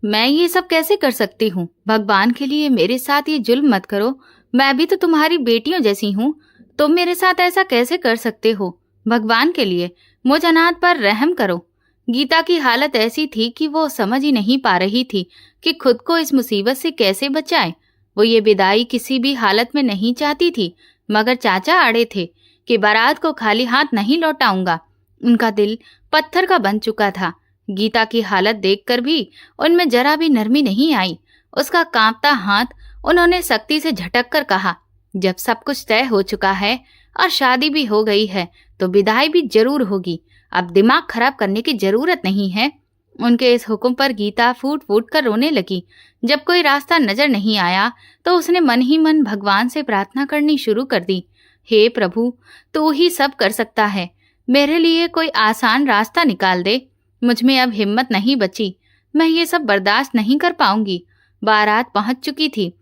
मैं ये सब कैसे कर सकती हूँ? भगवान के लिए मेरे साथ ये जुल्म मत करो। मैं भी तो तुम्हारी बेटियों जैसी हूँ। तुम मेरे साथ ऐसा कैसे कर सकते हो? भगवान के लिए मुझ अनाथ पर रहम करो। गीता की हालत ऐसी थी कि वो समझ ही नहीं पा रही थी कि खुद को इस मुसीबत से कैसे बचाए। वो ये विदाई किसी भी हालत में नहीं चाहती थी, मगर चाचा अड़े थे कि बारात को खाली हाथ नहीं लौटाऊंगा। उनका दिल पत्थर का बन चुका था। गीता की हालत देखकर भी उनमें जरा भी नरमी नहीं आई। उसका कांपता हाथ उन्होंने सख्ती से झटक कर कहा, जब सब कुछ तय हो चुका है और शादी भी हो गई है तो विदाई भी जरूर होगी। अब दिमाग खराब करने की जरूरत नहीं है। उनके इस हुक्म पर गीता फूट फूट कर रोने लगी। जब कोई रास्ता नजर नहीं आया तो उसने मन ही मन भगवान से प्रार्थना करनी शुरू कर दी। हे प्रभु, तू ही सब कर सकता है। मेरे लिए कोई आसान रास्ता निकाल दे। मुझ में अब हिम्मत नहीं बची। मैं ये सब बर्दाश्त नहीं कर पाऊंगी। बारात पहुंच चुकी थी।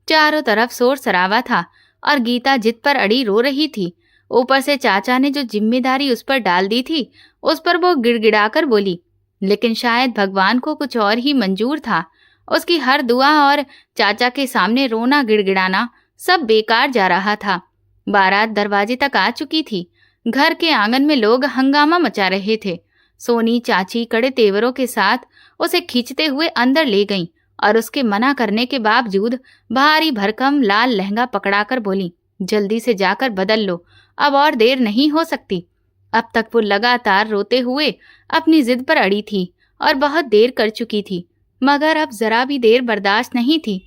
चारों तरफ शोर शराबा था और गीता जिद पर अड़ी रो रही थी। ऊपर से चाचा ने जो जिम्मेदारी उस पर डाल दी थी, उस पर वो गिड़गिड़ाकर बोली। लेकिन शायद भगवान को कुछ और ही मंजूर था। उसकी हर दुआ और चाचा के सामने रोना गिड़गिड़ाना सब बेकार जा रहा था। बारात दरवाजे तक आ चुकी थी। घर के आंगन में लोग हंगामा मचा रहे थे। सोनी चाची कड़े तेवरों के साथ उसे खींचते हुए अंदर ले गईं और उसके मना करने के बावजूद भारी भरकम लाल लहंगा पकड़ाकर बोली, जल्दी से जाकर बदल लो, अब और देर नहीं हो सकती। अब तक वो लगातार रोते हुए अपनी जिद पर अड़ी थी और बहुत देर कर चुकी थी, मगर अब जरा भी देर बर्दाश्त नहीं थी।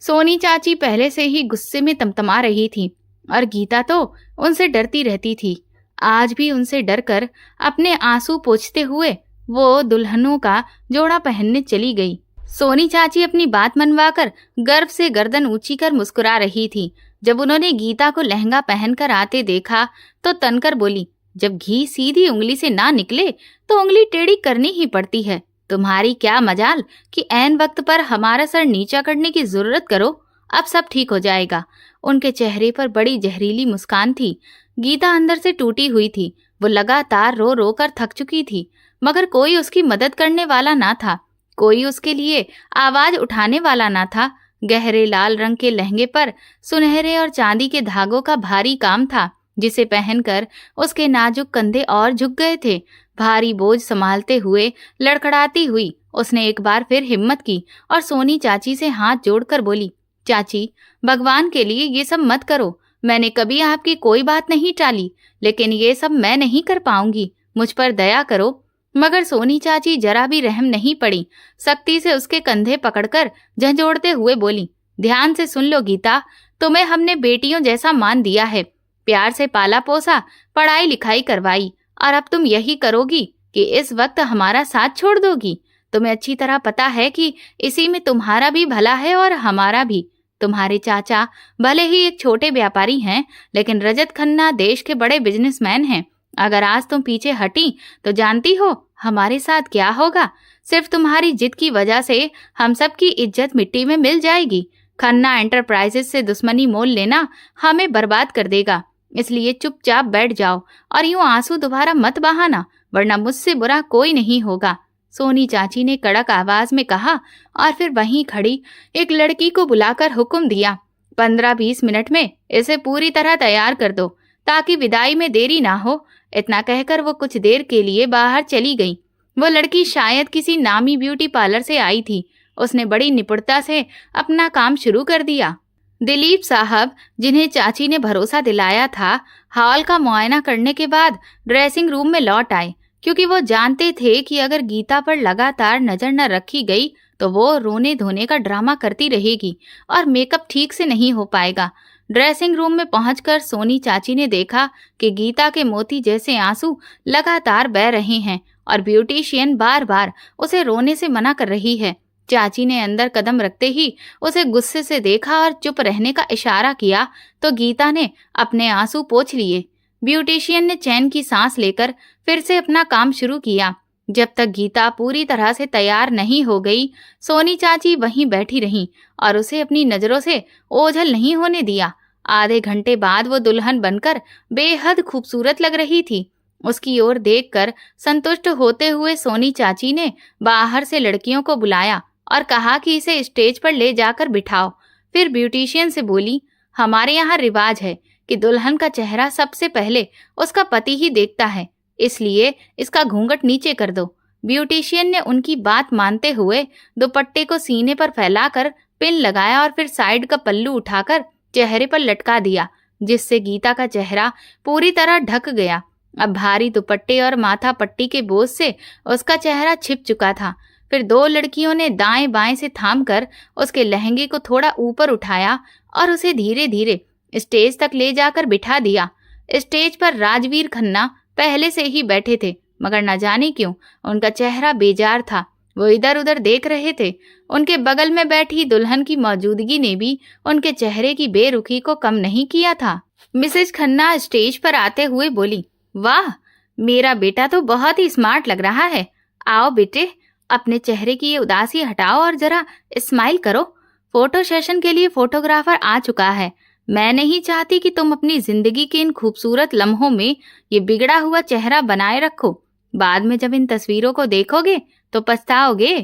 सोनी चाची पहले से ही गुस्से में तमतमा रही थी और गीता तो उनसे डरती रहती थी। आज भी उनसे डरकर अपने आंसू पोंछते हुए वो दुल्हनों का जोड़ा पहनने चली गई। सोनी चाची अपनी बात मनवाकर गर्व से गर्दन ऊंची कर मुस्कुरा रही थी। जब उन्होंने गीता को लहंगा पहनकर आते देखा तो तनकर बोली, जब घी सीधी उंगली से ना निकले तो उंगली टेढ़ी करनी ही पड़ती है। तुम्हारी क्या मजाल कि ऐन वक्त पर हमारा सर नीचा करने की जरूरत करो। अब सब ठीक हो जाएगा। उनके चेहरे पर बड़ी जहरीली मुस्कान थी। गीता अंदर से टूटी हुई थी। वो लगातार रो रो कर थक चुकी थी, मगर कोई उसकी मदद करने वाला ना था। कोई उसके लिए आवाज उठाने वाला ना था। गहरे लाल रंग के लहंगे पर सुनहरे और चांदी के धागों का भारी काम था, जिसे पहनकर उसके नाजुक कंधे और झुक गए थे। भारी बोझ संभालते हुए लड़खड़ाती हुई उसने एक बार फिर हिम्मत की और सोनी चाची से हाथ जोड़कर बोली, चाची, भगवान के लिए ये सब मत करो। मैंने कभी आपकी कोई बात नहीं टाली, लेकिन ये सब मैं नहीं कर पाऊंगी। मुझ पर दया करो। मगर सोनी चाची जरा भी रहम नहीं पड़ी। सख्ती से उसके कंधे पकड़कर झंझोड़ते हुए बोली, ध्यान से सुन लो गीता, तुम्हें हमने बेटियों जैसा मान दिया है, प्यार से पाला पोसा, पढ़ाई लिखाई करवाई, और अब तुम यही करोगी कि इस वक्त हमारा साथ छोड़ दोगी? तुम्हें अच्छी तरह पता है कि इसी में तुम्हारा भी भला है और हमारा भी। तुम्हारे चाचा भले ही एक छोटे व्यापारी हैं, लेकिन रजत खन्ना देश के बड़े बिजनेसमैन हैं। अगर आज तुम पीछे हटी तो जानती हो हमारे साथ क्या होगा? सिर्फ तुम्हारी जिद की वजह से हम सब की इज्जत मिट्टी में मिल जाएगी। खन्ना एंटरप्राइजेस से दुश्मनी मोल लेना हमें बर्बाद कर देगा। इसलिए चुपचाप बैठ जाओ और यूं आंसू दोबारा मत बहाना, वरना मुझसे बुरा कोई नहीं होगा। सोनी चाची ने कड़क आवाज में कहा और फिर वहीं खड़ी एक लड़की को बुलाकर हुक्म दिया, 15-20 मिनट में इसे पूरी तरह तैयार कर दो ताकि विदाई में देरी ना हो। इतना कहकर वो कुछ देर के लिए बाहर चली गई। वो लड़की शायद किसी नामी ब्यूटी पार्लर से आई थी। उसने बड़ी निपुणता से अपना काम शुरू कर दिया। दिलीप साहब, जिन्हें चाची ने भरोसा दिलाया था, हॉल का मुआयना करने के बाद ड्रेसिंग रूम में लौट आए, क्योंकि वो जानते थे कि अगर गीता पर लगातार नजर न रखी गई तो वो रोने धोने का ड्रामा करती रहेगी और मेकअप ठीक से नहीं हो पाएगा। ड्रेसिंग रूम में पहुंचकर सोनी चाची ने देखा कि गीता के मोती जैसे आंसू लगातार बह रहे हैं और ब्यूटिशियन बार बार उसे रोने से मना कर रही है। चाची ने अंदर कदम रखते ही उसे गुस्से से देखा और चुप रहने का इशारा किया तो गीता ने अपने आंसू पोंछ लिए। ब्यूटिशियन ने चैन की सांस लेकर फिर से अपना काम शुरू किया। जब तक गीता पूरी तरह से तैयार नहीं हो गई, सोनी चाची वहीं बैठी रहीं और उसे अपनी नजरों से ओझल नहीं होने दिया। आधे घंटे बाद वो दुल्हन बनकर बेहद खूबसूरत लग रही थी। उसकी ओर देखकर संतुष्ट होते हुए सोनी चाची ने बाहर से लड़कियों को बुलाया और कहा कि इसे स्टेज पर ले जाकर बिठाओ। फिर ब्यूटिशियन से बोली, हमारे यहाँ रिवाज है कि दुल्हन का चेहरा सबसे पहले उसका पति ही देखता है, इसलिए इसका घूंघट नीचे कर दो। ब्यूटिशियन ने उनकी बात मानते हुए दुपट्टे को सीने पर फैलाकर पिन लगाया और फिर साइड का पल्लू उठाकर चेहरे पर लटका दिया, जिससे गीता का चेहरा पूरी तरह ढक गया। अब भारी दुपट्टे और माथा पट्टी के बोझ से उसका चेहरा छिप चुका था। फिर दो लड़कियों ने दाएं बाएं से थामकर उसके लहंगे को थोड़ा ऊपर उठाया और उसे धीरे धीरे स्टेज तक ले जाकर बिठा दिया। स्टेज पर राजवीर खन्ना पहले से ही बैठे थे, मगर न जाने क्यों उनका चेहरा बेजार था। वो इधर उधर देख रहे थे। उनके बगल में बैठी दुल्हन की मौजूदगी ने भी उनके चेहरे की बेरुखी को कम नहीं किया था। मिसेज खन्ना स्टेज पर आते हुए बोली, वाह, मेरा बेटा तो बहुत ही स्मार्ट लग रहा है। आओ बेटे, अपने चेहरे की ये उदासी हटाओ और जरा स्माइल करो। फोटो सेशन के लिए फोटोग्राफर आ चुका है। मैं नहीं चाहती कि तुम अपनी जिंदगी के इन खूबसूरत लम्हों में ये बिगड़ा हुआ चेहरा बनाए रखो। बाद में जब इन तस्वीरों को देखोगे तो पछताओगे।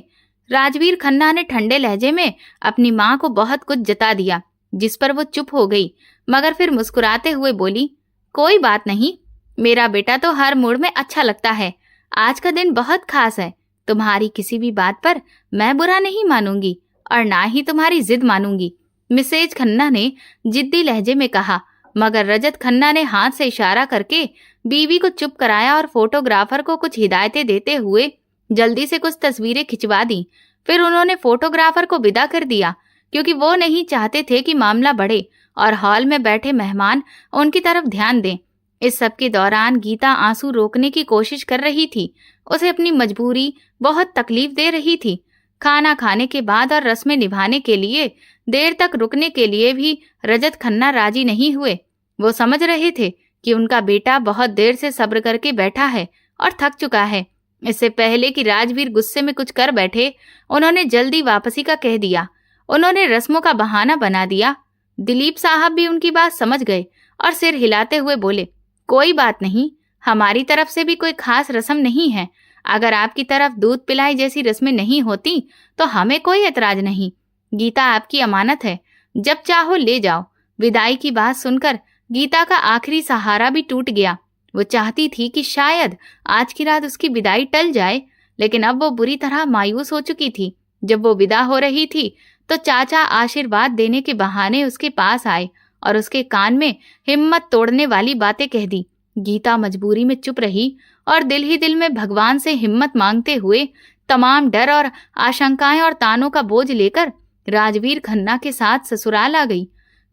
राजवीर खन्ना ने ठंडे लहजे में अपनी माँ को बहुत कुछ जता दिया, जिस पर वो चुप हो गई, मगर फिर मुस्कुराते हुए बोली, कोई बात नहीं, मेरा बेटा तो हर मूड में अच्छा लगता है। आज का दिन बहुत खास है। तुम्हारी किसी भी बात पर मैं बुरा नहीं मानूंगी और ना ही तुम्हारी जिद मानूंगी, मिसेज खन्ना ने जिद्दी लहजे में कहा। मगर रजत खन्ना ने हाथ से इशारा करके बीवी को चुप कराया और फोटोग्राफर को कुछ हिदायतें देते हुए जल्दी से कुछ तस्वीरें खिंचवा दी। फिर उन्होंने फोटोग्राफर को विदा कर दिया, क्योंकि वो नहीं चाहते थे कि मामला बढ़े और हॉल में बैठे मेहमान उनकी तरफ ध्यान दें। इस सब के दौरान गीता आंसू रोकने की कोशिश कर रही थी। उसे अपनी मजबूरी बहुत तकलीफ दे रही थी। खाना खाने के बाद और रस्में निभाने के लिए देर तक रुकने के लिए भी रजत खन्ना राजी नहीं हुए। वो समझ रहे थे कि उनका बेटा बहुत देर से सब्र करके बैठा है और थक चुका है। इससे पहले कि राजवीर गुस्से में कुछ कर बैठे, उन्होंने जल्दी वापसी का कह दिया। उन्होंने रस्मों का बहाना बना दिया। दिलीप साहब भी उनकी बात समझ गए और सिर हिलाते हुए बोले, कोई बात नहीं, हमारी तरफ से भी कोई खास रस्म नहीं है। अगर आपकी तरफ दूध पिलाई जैसी रस्में नहीं होती तो हमें कोई एतराज नहीं। गीता आपकी अमानत है, जब चाहो ले जाओ। विदाई की बात सुनकर गीता का आखिरी सहारा भी टूट गया। वो चाहती थी कि शायद आज की रात उसकी विदाई टल जाए, लेकिन अब वो बुरी तरह मायूस हो चुकी थी। जब वो विदा हो रही थी तो चाचा आशीर्वाद देने के बहाने उसके पास आए और उसके कान में हिम्मत तोड़ने वाली बातें कह दी। गीता मजबूरी में चुप रही और दिल ही दिल में भगवान से हिम्मत मांगते हुए तमाम डर और आशंकाएं और तानों का बोझ लेकर राजवीर खन्ना के साथ ससुराल आ गई।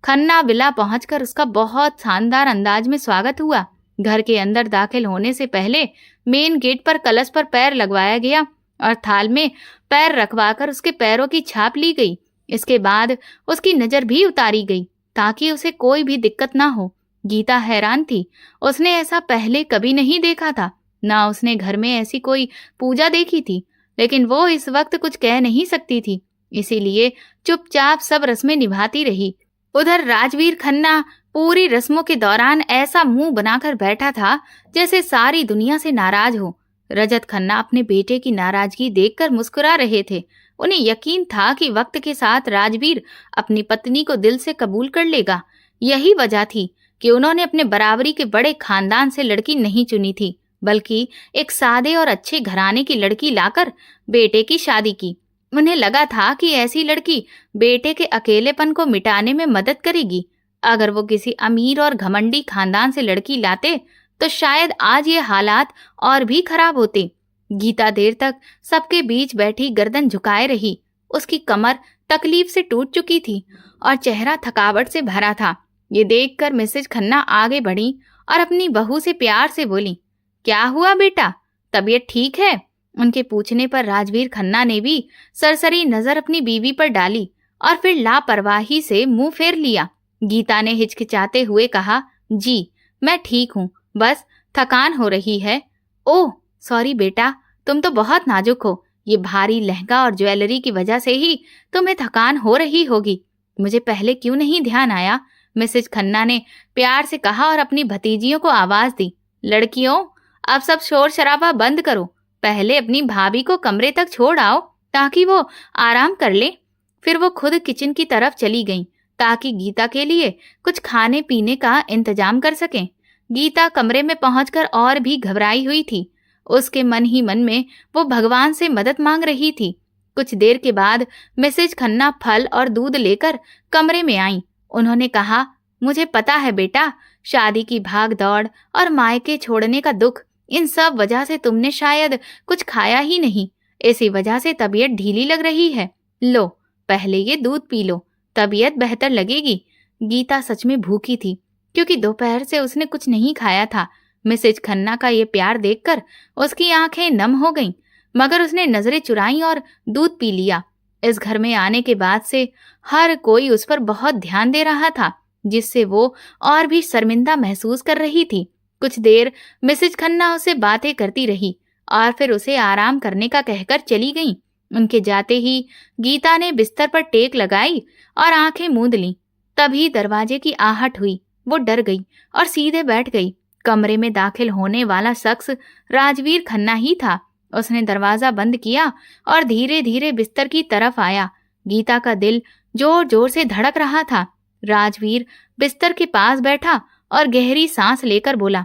खन्ना विला पहुंचकर उसका बहुत शानदार अंदाज में स्वागत हुआ। घर के अंदर दाखिल होने से पहले मेन गेट पर कलश पर पैर लगवाया गया और थाल में पैर रखवाकर उसके पैरों की छाप ली गई। इसके बाद उसकी नजर भी उतारी गई ताकि उसे कोई भी दिक्कत ना हो। गीता हैरान थी। उसने ऐसा पहले कभी नहीं देखा था, ना उसने घर में ऐसी कोई पूजा देखी थी, लेकिन वो इस वक्त कुछ कह नहीं सकती थी, इसीलिए चुपचाप सब रस्में निभाती रही। उधर राजवीर खन्ना पूरी रस्मों के दौरान ऐसा मुंह बनाकर बैठा था जैसे सारी दुनिया से नाराज हो। रजत खन्ना अपने बेटे की नाराजगी देखकर मुस्कुरा रहे थे। उन्हें यकीन था कि वक्त के साथ राजवीर अपनी पत्नी को दिल से कबूल कर लेगा। यही वजह थी कि उन्होंने अपने बराबरी के बड़े खानदान से लड़की नहीं चुनी थी, बल्कि एक सादे और अच्छे घराने की लड़की लाकर बेटे की शादी की। उन्हें लगा था कि ऐसी लड़की बेटे के अकेलेपन को मिटाने में मदद करेगी। अगर वो किसी अमीर और घमंडी खानदान से लड़की लाते तो शायद आज ये हालात और भी खराब होते। गीता देर तक सबके बीच बैठी गर्दन झुकाए रही। उसकी कमर तकलीफ से टूट चुकी थी और चेहरा थकावट से भरा था। ये देखकर मिसेज खन्ना आगे बढ़ी और अपनी बहू से प्यार से बोली, क्या हुआ बेटा, तबीयत ठीक है? उनके पूछने पर राजवीर खन्ना ने भी सरसरी नजर अपनी बीवी पर डाली और फिर लापरवाही से मुंह फेर लिया। गीता ने हिचकिचाते हुए कहा, जी मैं ठीक हूँ, बस थकान हो रही है। ओह सॉरी बेटा, तुम तो बहुत नाजुक हो। ये भारी लहंगा और ज्वेलरी की वजह से ही तुम्हें थकान हो रही होगी। मुझे पहले क्यों नहीं ध्यान आया? मिसेज खन्ना ने प्यार से कहा और अपनी भतीजियों को आवाज दी, लड़कियों अब सब शोर शराबा बंद करो, पहले अपनी भाभी को कमरे तक छोड़ आओ, ताकि वो आराम कर ले। फिर वो खुद किचन की तरफ चली गईं ताकि गीता के लिए कुछ खाने पीने का इंतजाम कर सकें। गीता कमरे में पहुंचकर और भी घबराई हुई थी। उसके मन ही मन में वो भगवान से मदद मांग रही थी। कुछ देर के बाद मिसेज खन्ना फल और दूध लेकर कमरे में आईं। उन्होंने कहा, मुझे पता है बेटा, शादी की भाग दौड़ और मायके छोड़ने का दुख, इन सब वजह से तुमने शायद कुछ खाया ही नहीं। इसी वजह से तबीयत ढीली लग रही है। लो, पहले ये दूध पी लो, तबीयत बेहतर लगेगी। गीता सच में भूखी थी क्योंकि दोपहर से उसने कुछ नहीं खाया था। मिसेज खन्ना का ये प्यार देखकर उसकी आंखें नम हो गईं, मगर उसने नजरें चुराई और दूध पी लिया। इस घर में आने के बाद से हर कोई उस पर बहुत ध्यान दे रहा था, जिससे वो और भी शर्मिंदा महसूस कर रही थी। कुछ देर मिसेज खन्ना उससे बातें करती रही और फिर उसे आराम करने का कहकर चली गईं। उनके जाते ही गीता ने बिस्तर पर टेक लगाई और आंखें मूंद लीं। तभी दरवाजे की आहट हुई। वो डर गई और सीधे बैठ गई। कमरे में दाखिल होने वाला शख्स राजवीर खन्ना ही था। उसने दरवाजा बंद किया और धीरे धीरे बिस्तर की तरफ आया। गीता का दिल जोर जोर से धड़क रहा था। राजवीर बिस्तर के पास बैठा और गहरी सांस लेकर बोला,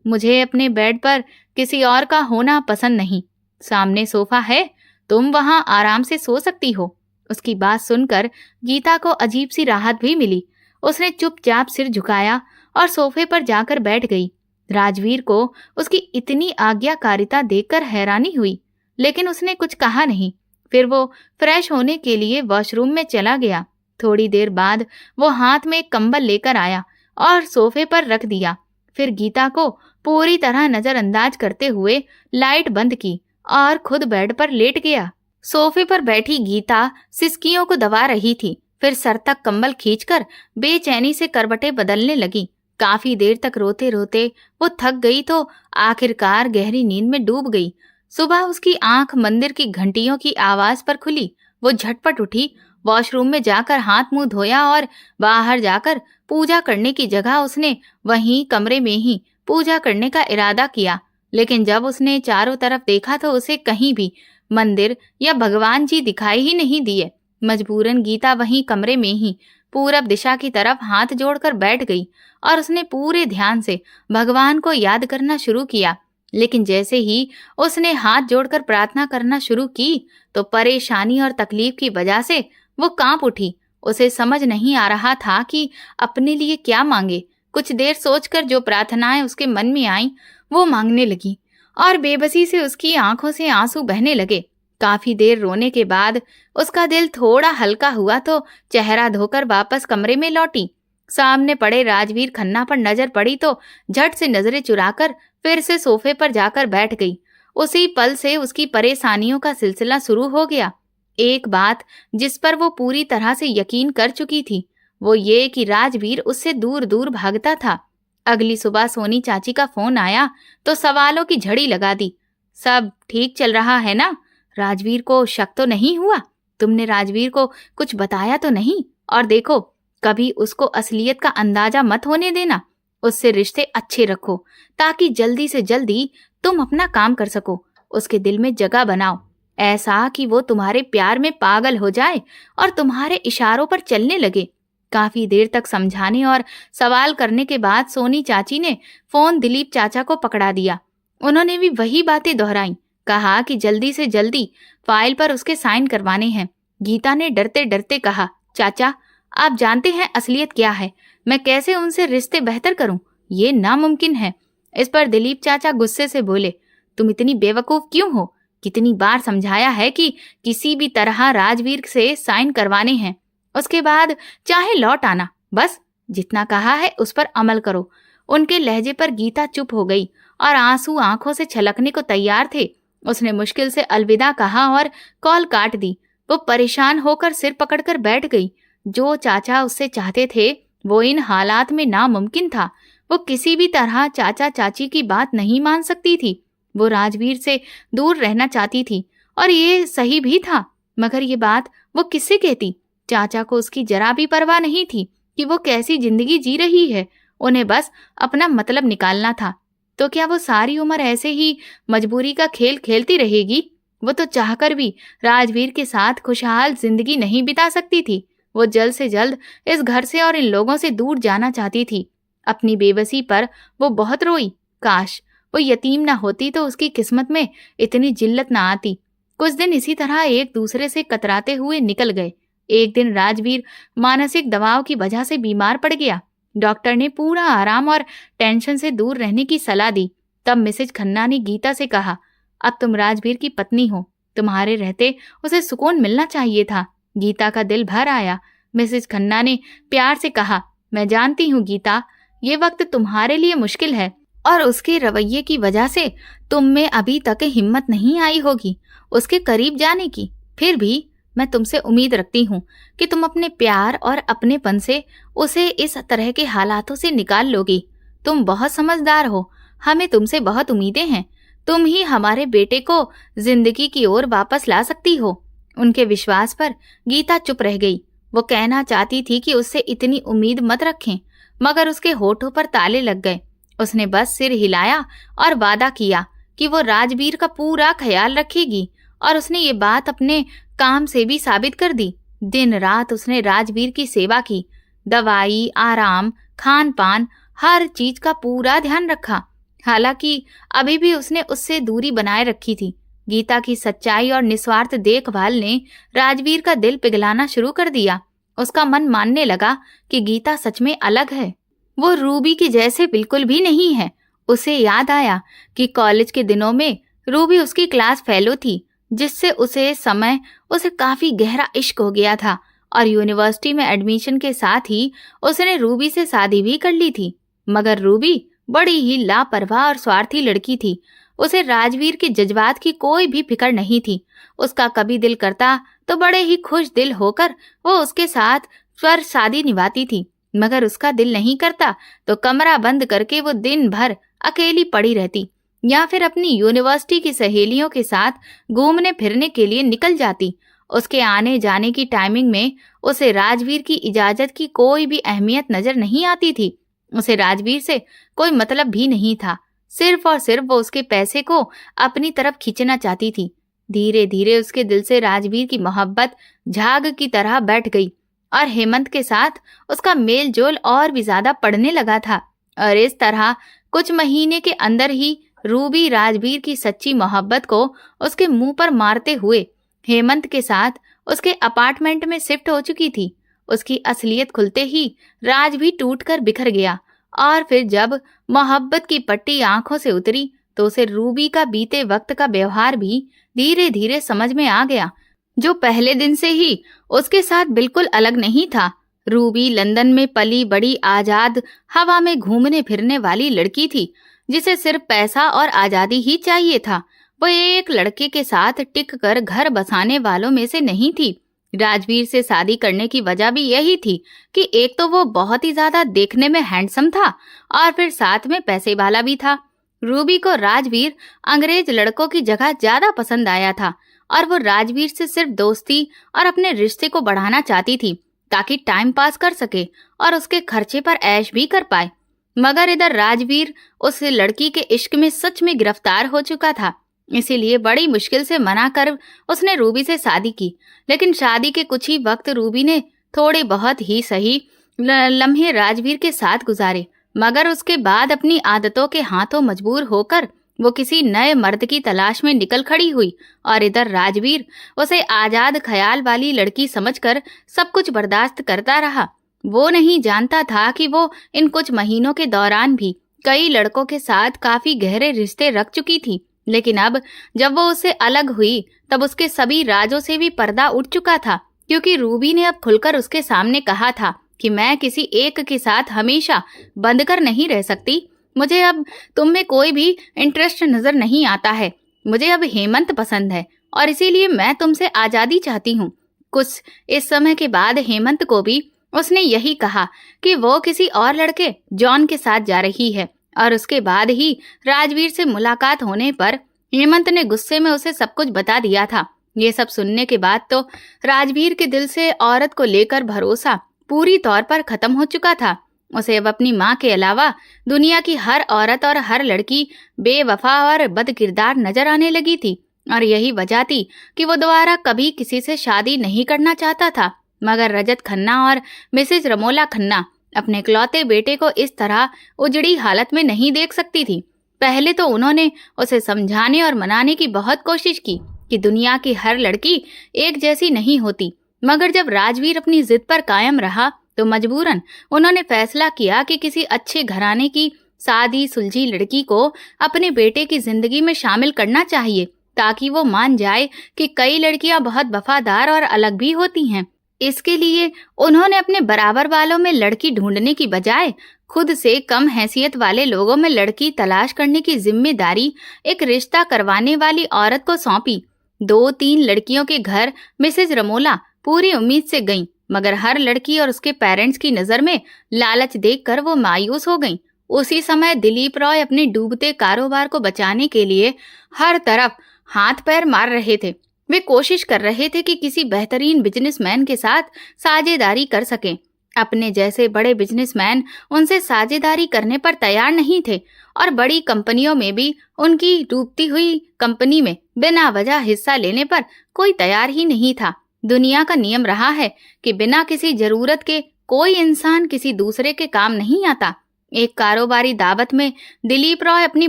मुझे अपने बेड पर किसी और का होना पसंद नहीं। सामने सोफा है, तुम वहां आराम से सो सकती हो। उसकी बात सुनकर गीता को अजीब सी राहत भी मिली। उसने चुपचाप सिर झुकाया और सोफे पर जाकर बैठ गई। राजवीर को उसकी इतनी आज्ञाकारिता देखकर हैरानी हुई, लेकिन उसने कुछ कहा नहीं। फिर वो फ्रेश होने के लिए वॉशरूम में चला गया। थोड़ी देर बाद वो हाथ में एक कंबल लेकर आया और सोफे पर रख दिया। फिर गीता को पूरी तरह नजरअंदाज करते हुए लाइट बंद की और खुद बेड पर लेट गया। सोफे पर बैठी गीता सिसकियों को दबा रही थी। फिर सर तक कंबल खींचकर बेचैनी से करवटें बदलने लगी। काफी देर तक रोते रोते वो थक गई तो आखिरकार गहरी नींद में डूब गई। सुबह उसकी आंख मंदिर की घंटियों की आवाज पर खुली। वो झटपट उठी, वॉशरूम में जाकर हाथ मुंह धोया और बाहर जाकर पूजा करने की जगह उसने वहीं कमरे में ही पूजा करने का इरादा किया। लेकिन जब उसने चारों तरफ देखा तो उसे कहीं भी मंदिर या भगवान जी दिखाई ही नहीं दिए। मजबूरन गीता वहीं कमरे में ही पूरब दिशा की तरफ हाथ जोड़कर बैठ गई और उसने पूरे ध्यान से भगवान को याद करना शुरू किया। लेकिन जैसे ही उसने हाथ जोड़कर प्रार्थना करना शुरू की तो परेशानी और तकलीफ की वजह से वो कांप उठी। उसे समझ नहीं आ रहा था कि अपने लिए क्या मांगे। कुछ देर सोचकर जो प्रार्थनाएं उसके मन में आईं वो मांगने लगी और बेबसी से उसकी आंखों से आंसू बहने लगे। काफी देर रोने के बाद उसका दिल थोड़ा हल्का हुआ तो चेहरा धोकर वापस कमरे में लौटी। सामने पड़े राजवीर खन्ना पर नजर पड़ी तो झट से नजरें चुराकर फिर से सोफे पर जाकर बैठ गई। उसी पल से उसकी परेशानियों का सिलसिला शुरू हो गया। एक बात जिस पर वो पूरी तरह से यकीन कर चुकी थी वो ये कि राजवीर उससे दूर दूर भागता था। अगली सुबह सोनी चाची का फोन आया तो सवालों की झड़ी लगा दी। सब ठीक चल रहा है ना? राजवीर को शक तो नहीं हुआ? तुमने राजवीर को कुछ बताया तो नहीं? और देखो, कभी उसको असलियत का अंदाजा मत होने देना। उससे रिश्ते अच्छे रखो ताकि जल्दी से जल्दी तुम अपना काम कर सको। उसके दिल में जगह बनाओ, ऐसा कि वो तुम्हारे प्यार में पागल हो जाए और तुम्हारे इशारों पर चलने लगे। काफी देर तक समझाने और सवाल करने के बाद सोनी चाची ने फोन दिलीप चाचा को पकड़ा दिया। उन्होंने भी वही बातें दोहराई। कहा कि जल्दी से जल्दी फाइल पर उसके साइन करवाने हैं। गीता ने डरते डरते कहा, चाचा आप जानते हैं असलियत क्या है, मैं कैसे उनसे रिश्ते बेहतर करूं? ये नामुमकिन है। इस पर दिलीप चाचा गुस्से से बोले, तुम इतनी बेवकूफ क्यों हो? कितनी बार समझाया है कि किसी भी तरह राजवीर से साइन करवाने हैं, उसके बाद चाहे लौट आना। बस जितना कहा है उस पर अमल करो। उनके लहजे पर गीता चुप हो गई और आंसू आंखों से छलकने को तैयार थे। उसने मुश्किल से अलविदा कहा और कॉल काट दी। वो परेशान होकर सिर पकड़कर बैठ गई। जो चाचा उससे चाहते थे वो इन हालात में नामुमकिन था। वो किसी भी तरह चाचा चाची की बात नहीं मान सकती थी। वो राजवीर से दूर रहना चाहती थी और ये सही भी था, मगर ये बात वो किससे कहती? चाचा को उसकी जरा भी परवाह नहीं थी कि वो कैसी जिंदगी जी रही है। उन्हें बस अपना मतलब निकालना था। तो क्या वो सारी उम्र ऐसे ही मजबूरी का खेल खेलती रहेगी? वो तो चाहकर भी राजवीर के साथ खुशहाल जिंदगी नहीं बिता सकती थी। वो जल्द से जल्द इस घर से और इन लोगों से दूर जाना चाहती थी। अपनी बेबसी पर वो बहुत रोई। काश वो यतीम ना होती तो उसकी किस्मत में इतनी जिल्लत ना आती। कुछ दिन इसी तरह एक दूसरे से कतराते हुए निकल गए। एक दिन राजवीर मानसिक दबाव की वजह से बीमार पड़ गया। डॉक्टर ने पूरा आराम और टेंशन से दूर रहने की सलाह दी। तब मिसेज खन्ना ने गीता से कहा, अब तुम राजवीर की पत्नी हो, तुम्हारे रहते उसे सुकून मिलना चाहिए था। गीता का दिल भर आया। मिसेज खन्ना ने प्यार से कहा, मैं जानती हूँ गीता, ये वक्त तुम्हारे लिए मुश्किल है और उसके रवैये की वजह से तुम में अभी तक हिम्मत नहीं आई होगी उसके करीब जाने की। फिर भी मैं तुमसे उम्मीद रखती हूँ कि तुम अपने प्यार और अपनेपन से उसे इस तरह के हालातों से निकाल लोगी। तुम बहुत समझदार हो, हमें तुमसे बहुत उम्मीदें हैं। तुम ही हमारे बेटे को जिंदगी की ओर वापस ला सकती हो। उनके विश्वास पर गीता चुप रह गई। वो कहना चाहती थी कि उससे इतनी उम्मीद मत रखें, मगर उसके होठों पर ताले लग गए। उसने बस सिर हिलाया और वादा किया कि वो राजवीर का पूरा ख्याल रखेगी और उसने ये बात अपने काम से भी साबित कर दी। दिन रात उसने राजवीर की सेवा की, दवाई, आराम, खान पान, हर चीज का पूरा ध्यान रखा। हालांकि अभी भी उसने उससे दूरी बनाए रखी थी। गीता की सच्चाई और निस्वार्थ देखभाल ने राजवीर का दिल पिघलाना शुरू कर दिया। उसका मन मानने लगा कि गीता सच में अलग है। वो रूबी की जैसे बिल्कुल भी नहीं है। उसे याद आया कि कॉलेज के दिनों में रूबी उसकी क्लास फेलो थी, जिससे उसे काफी गहरा इश्क हो गया था और यूनिवर्सिटी में एडमिशन के साथ ही उसने रूबी से शादी भी कर ली थी। मगर रूबी बड़ी ही लापरवाह और स्वार्थी लड़की थी। उसे राजवीर के जज्बात की कोई भी फिक्र नहीं थी। उसका कभी दिल करता तो बड़े ही खुश दिल होकर वो उसके साथ स्वर शादी निभाती थी, मगर उसका दिल नहीं करता तो कमरा बंद करके वो दिन भर अकेली पड़ी रहती या फिर अपनी यूनिवर्सिटी की सहेलियों के साथ घूमने फिरने के लिए निकल जाती। उसके आने जाने की टाइमिंग में उसे राजवीर की इजाजत की कोई भी अहमियत नजर नहीं आती थी। उसे राजवीर से कोई मतलब भी नहीं था। सिर्फ और सिर्फ वो उसके पैसे को अपनी तरफ खींचना चाहती थी। धीरे धीरे उसके दिल से राजवीर की मोहब्बत झाग की तरह बैठ गई और हेमंत के साथ उसका मेल जोल और भी ज्यादा पड़ने लगा था। और इस तरह कुछ महीने के अंदर ही रूबी राजवीर की सच्ची मोहब्बत को उसके मुंह पर मारते हुए हेमंत के साथ उसके अपार्टमेंट में शिफ्ट हो चुकी थी। उसकी असलियत खुलते ही राज भी टूटकर बिखर गया और फिर जब मोहब्बत की पट्टी आंखों से उतरी तो उसे रूबी का बीते वक्त का व्यवहार भी धीरे धीरे समझ में आ गया, जो पहले दिन से ही उसके साथ बिल्कुल अलग नहीं था। रूबी लंदन में पली बड़ी आजाद हवा में घूमने फिरने वाली लड़की थी, जिसे सिर्फ पैसा और आजादी ही चाहिए था। वो एक लड़के के साथ टिक कर घर बसाने वालों में से नहीं थी। राजवीर से शादी करने की वजह भी यही थी कि एक तो वो बहुत ही ज्यादा देखने में हैंडसम था और फिर साथ में पैसे वाला भी था। रूबी को राजवीर अंग्रेज लड़कों की जगह ज्यादा पसंद आया था और वो राजवीर से सिर्फ दोस्ती और अपने रिश्ते को बढ़ाना चाहती थी ताकि टाइम पास कर सके और उसके खर्चे पर ऐश भी कर पाए। मगर इधर राजवीर उस लड़की के इश्क में सच में गिरफ्तार हो चुका था, इसीलिए बड़ी मुश्किल से मना कर उसने रूबी से शादी की। लेकिन शादी के कुछ ही वक्त रूबी ने थोड़े बहुत ही सही लम्हे राजवीर के साथ गुजारे, मगर उसके बाद अपनी आदतों के हाथों मजबूर होकर वो किसी नए मर्द की तलाश में निकल खड़ी हुई। और इधर राजवीर उसे आजाद ख्याल वाली लड़की समझकर सब कुछ बर्दाश्त करता रहा। वो नहीं जानता था कि वो इन कुछ महीनों के दौरान भी कई लड़कों के साथ काफी गहरे रिश्ते रख चुकी थी। लेकिन अब जब वो उससे अलग हुई तब उसके सभी राजों से भी पर्दा उठ चुका था, क्योंकि रूबी ने अब खुलकर उसके सामने कहा था कि मैं किसी एक के साथ हमेशा बंद कर नहीं रह सकती। मुझे अब तुम में कोई भी इंटरेस्ट नजर नहीं आता है। मुझे अब हेमंत पसंद है और इसीलिए मैं तुमसे आजादी चाहती हूँ। कुछ इस समय के बाद हेमंत को भी उसने यही कहा कि वो किसी और लड़के जॉन के साथ जा रही है। और उसके बाद ही राजवीर से मुलाकात होने पर हेमंत ने गुस्से में उसे सब कुछ बता दिया था। ये सब सुनने के बाद तो राजवीर के दिल से औरत को लेकर भरोसा पूरी तौर पर खत्म हो चुका था। उसे अब अपनी माँ के अलावा दुनिया की हर औरत और हर लड़की बेवफा और बदकिरदार नजर आने लगी थी। और यही वजह थी कि वो दोबारा कभी किसी से शादी नहीं करना चाहता था। मगर रजत खन्ना और मिसेज रमोला खन्ना अपने इकलौते बेटे को इस तरह उजड़ी हालत में नहीं देख सकती थी। पहले तो उन्होंने उसे समझाने और मनाने की बहुत कोशिश की कि दुनिया की हर लड़की एक जैसी नहीं होती, मगर जब राजवीर अपनी जिद पर कायम रहा तो मजबूरन उन्होंने फैसला किया कि किसी अच्छे घराने की सादी सुलझी लड़की को अपने बेटे की जिंदगी में शामिल करना चाहिए, ताकि वो मान जाए कि कई लड़कियां बहुत वफादार और अलग भी होती हैं। इसके लिए उन्होंने अपने बराबर वालों में लड़की ढूंढने की बजाय खुद से कम हैसियत वाले लोगों में लड़की तलाश करने की जिम्मेदारी एक रिश्ता करवाने वाली औरत को सौंपी। 2-3 लड़कियों के घर मिसेज रमोला पूरी उम्मीद से गईं, मगर हर लड़की और उसके पेरेंट्स की नजर में लालच देखकर वो मायूस हो गईं। उसी समय दिलीप रॉय अपने डूबते कारोबार को बचाने के लिए हर तरफ हाथ पैर मार रहे थे। वे कोशिश कर रहे थे कि किसी बेहतरीन बिजनेसमैन के साथ साझेदारी कर सकें। अपने जैसे बड़े बिजनेसमैन उनसे साझेदारी करने पर तैयार नहीं थे और बड़ी कंपनियों में भी उनकी डूबती हुई कंपनी में बिना वजह हिस्सा लेने पर कोई तैयार ही नहीं था। दुनिया का नियम रहा है कि बिना किसी जरूरत के कोई इंसान किसी दूसरे के काम नहीं आता। एक कारोबारी दावत में दिलीप रॉय अपनी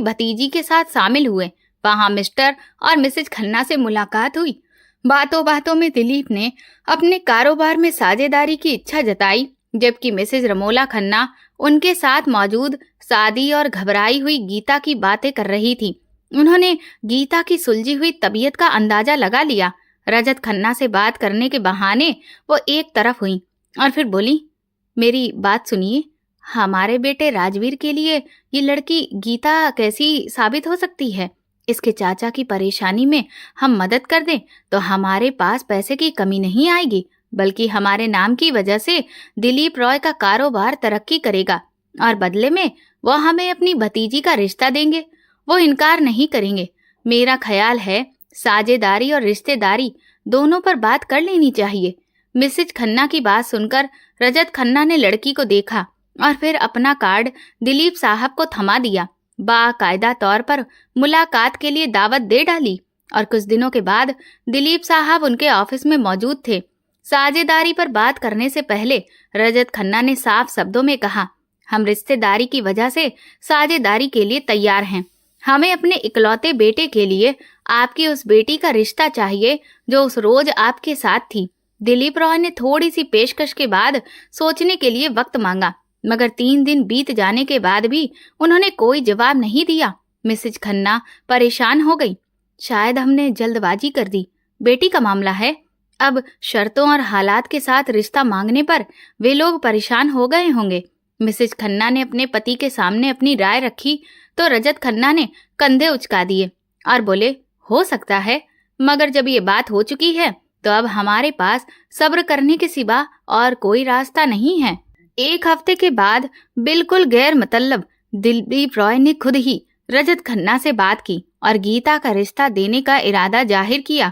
भतीजी के साथ शामिल हुए। वहां मिस्टर और मिसेज खन्ना से मुलाकात हुई। बातों बातों में दिलीप ने अपने कारोबार में साझेदारी की इच्छा जताई, जबकि मिसेज रमोला खन्ना उनके साथ मौजूद सादी और घबराई हुई गीता की बातें कर रही थी। उन्होंने गीता की सुलझी हुई तबीयत का अंदाजा लगा लिया। रजत खन्ना से बात करने के बहाने वो एक तरफ हुई और फिर बोली, मेरी बात सुनिए, हमारे बेटे राजवीर के लिए ये लड़की गीता कैसी साबित हो सकती है? इसके चाचा की परेशानी में हम मदद कर दें तो हमारे पास पैसे की कमी नहीं आएगी, बल्कि हमारे नाम की वजह से दिलीप रॉय का कारोबार तरक्की करेगा और बदले में वो हमें अपनी भतीजी का रिश्ता देंगे। वो इनकार नहीं करेंगे। मेरा ख्याल है साझेदारी और रिश्तेदारी दोनों पर बात कर लेनी चाहिए। मिसेज खन्ना की बात सुनकर रजत खन्ना ने लड़की को देखा और फिर अपना कार्ड दिलीप साहब को थमा दिया। बाकायदा तौर पर मुलाकात के लिए दावत दे डाली और कुछ दिनों के बाद दिलीप साहब उनके ऑफिस में मौजूद थे। साझेदारी पर बात करने से पहले रजत खन्ना ने साफ शब्दों में कहा, हम रिश्तेदारी की वजह से साझेदारी के लिए तैयार हैं। हमें अपने इकलौते बेटे के लिए आपकी उस बेटी का रिश्ता चाहिए जो उस रोज आपके साथ थी। दिलीप रॉय ने थोड़ी सी पेशकश के बाद सोचने के लिए वक्त मांगा, मगर 3 दिन बीत जाने के बाद भी उन्होंने कोई जवाब नहीं दिया। मिसेज खन्ना परेशान हो गई। शायद हमने जल्दबाजी कर दी। बेटी का मामला है, अब शर्तों और हालात के साथ रिश्ता मांगने पर वे लोग परेशान हो गए होंगे। मिसेज खन्ना ने अपने पति के सामने अपनी राय रखी तो रजत खन्ना ने कंधे उचका दिए और बोले, हो सकता है, मगर जब ये बात हो चुकी है तो अब हमारे पास सब्र करने के सिवा और कोई रास्ता नहीं है। 1 हफ्ते के बाद बिल्कुल गैर मतलब दिलीप रॉय ने खुद ही रजत खन्ना से बात की और गीता का रिश्ता देने का इरादा जाहिर किया।